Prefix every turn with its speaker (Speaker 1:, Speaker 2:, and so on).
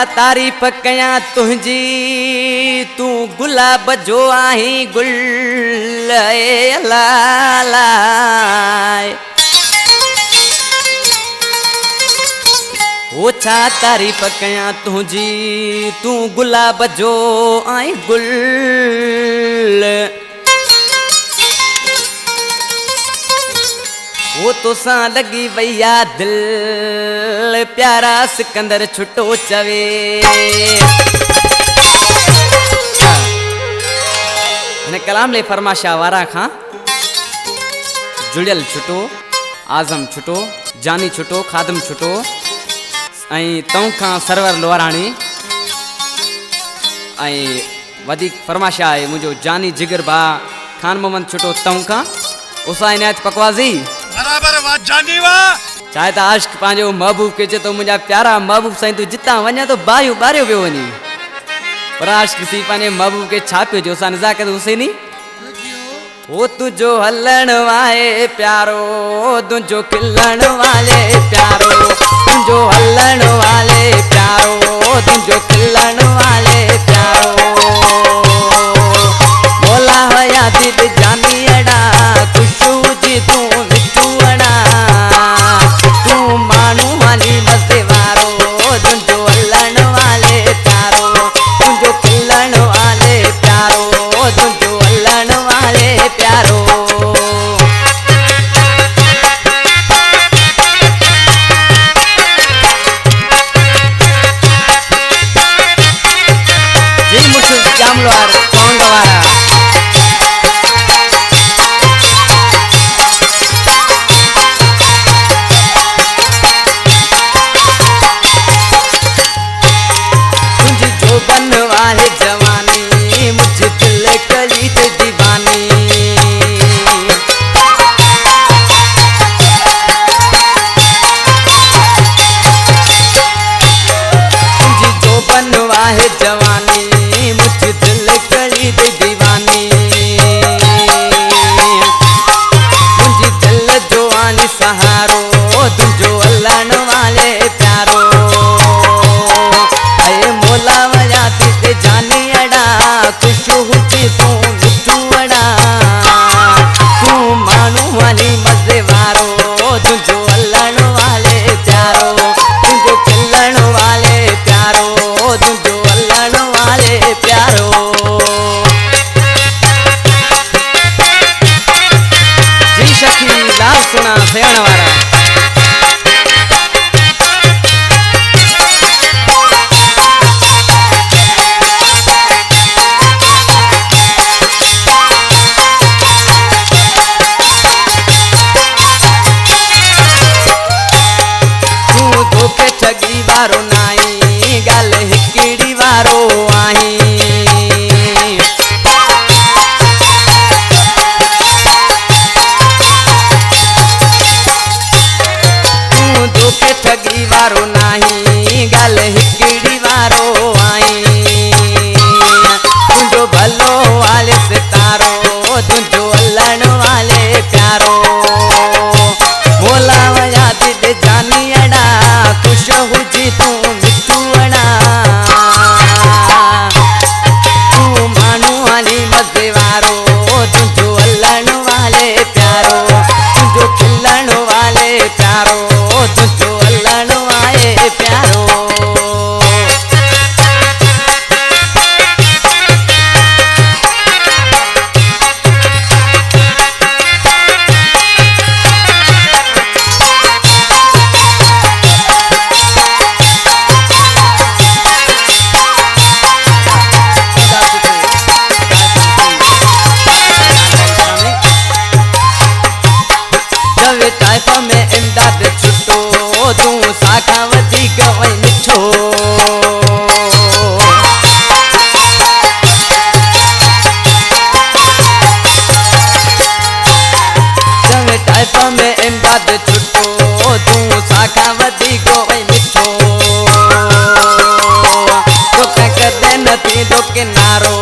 Speaker 1: तारीफ कया तुझी तू गुलाब जो आही गुल लाय ओछा तारीफ कया तुझी तू गुलाब जो आई गुल वो तो सा लगी भैया दिल प्यारा सिकंदर छुटो चवे कलाम ले फरमाशा वारा खां जुड़ियल छुटो आजम छुटो जानी छुटो खादम छुटो तऊ खां सरवर लोहाराणी वधिक फरमाशा है मुझो जानी जिगर बा खान मोहम्मद छुटो तऊ खां उसा इनायत पकवाजी
Speaker 2: बराबर वा जानी वा
Speaker 1: चाहे तो आशिक पांजो महबूब के चे तो मुझा प्यारा महबूब साईं तू जिता वने तो बायो बारियो पियो वनी पर आशिक सी पाने महबूब के छापियो जो सा नजाकत हुसैनी वो तुझो हलन वाले प्यारो तुझो खिलन वाले प्यारो तुझो हलन वाले प्यारो तुझो खिलन वाले प्यारो बोला होया दिल जानी अड़ा खुशू जी तू मिठू अड़ा तू मानू वाली मस्ते वारो तुझो हलन वाले प्यारो तुझो खिलन वाले प्यारो तुझो हलन वाले प्यारो जी मुझे जामलवार कौंडवारा तुझी जो बनवाले जवानी मुझे दिल कली ते दीवानी तुझी जो बनवाले जवानी मुझे दिल कली ते दीवानी तुझी दिल जो आनी सहारो तुझो अल्लाह वाले प्यारो अये मोला वया ते जानी अड़ा खुशू हुची तू मिठू अड़ा तू मानू वाली मजे वारो तुझो अल्लाह वाले प्यारो तुझो खिलन वाले प्यारो तुझो अल्लाह वाले प्यारो जी सखी लास सुना सेण वारा धोखे ठगी वारो नाई गाल हिकड़ी वारो आई धोखे ठगी वारो नाही गाल हिकड़ी वारो आई तुझो भलो वाले सितारो तुझो अल्लाह वाले प्यारो बोला वया दिल जानी अड़ा खुश हुजी तू मिठू अड़ा तू मानू वाली मजे वारो तुझो अल्लाह वाले प्यारो तुझो खिलन वाले प्यारो तुझो अल्लाह वाले प्यारो ताइफ में इमदाद छुटो तू साखा वधीक वई मिठो ताइफ में इमदाद छुटो तू साखा वधीक वई मिठो तो कदे नथी दो किनारो